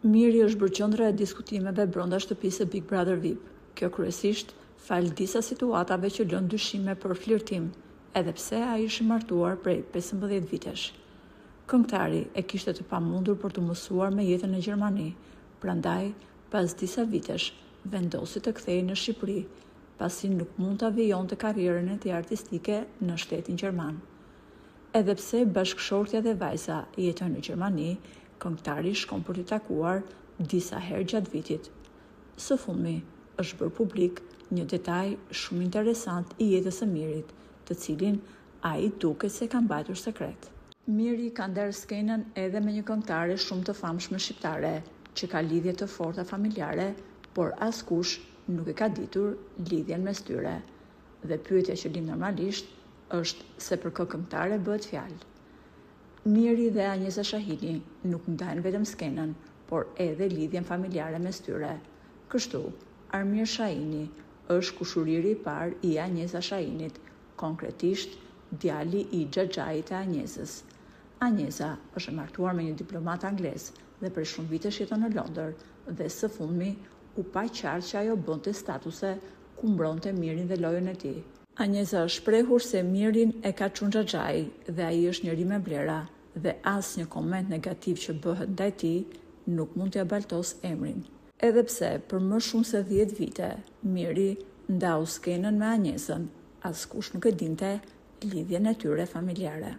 Miri është bërë qendra e diskutimeve brenda shtëpisë së Big Brother VIP. Kjo kryesisht fal disa situatave që lën dyshime për flirtim, edhe pse ai është i martuar prej 15 vitesh. Këngëtari e kishte të pamundur për të mësuar me jetën në Gjermani, prandaj pas disa vitesh vendosi të kthehej në Shqipëri, pasi nuk mund ta vijonte karrierën e tij artistike në shtetin gjerman. Edhe pse bashkëshortja dhe vajza jetojnë në Gjermani, këngëtari shkon për t'i takuar disa herë gjatë vitit. Së fundmi është bërë publik një detaj shumë interesant i jetës së Mirit, të cilin ai duket se ka mbajtur sekret. Miri ka nder skenën edhe me një këngëtare shumë të famshme shqiptare, që ka lidhje të forta familjare, por askush nuk e ka ditur lidhjen mes tyre. Dhe pyetja që lind normalisht është se për kë këngëtare bëhet fjalë. Miri dhe Anjeza Shahini nuk ndajnë vetëm skenën, por edhe lidhjen familjare mes tyre. Kështu, Armir Shahini është kushuriri i parë i Anjeza Shahinit, konkretisht djali i xhaxhait të Anjezës. Anjeza është e martuar me një diplomat anglez dhe për shumë vitesh jeton në Londër dhe së fundmi u pa qartë që ajo bënte statuse ku mbronte Mirin dhe lojën e tij. Anjeza është shprehur se Mirin e ka çun xhaxhai dhe ai është njeri me vlera dhe asnjë koment negativ që bëhet ndaj tij nuk mund t'ia baltos emrin. Edhe pse për më shumë se 10 vite Miri ndau skenën me Anjezën, askush nuk e dinte lidhjen e tyre familjare.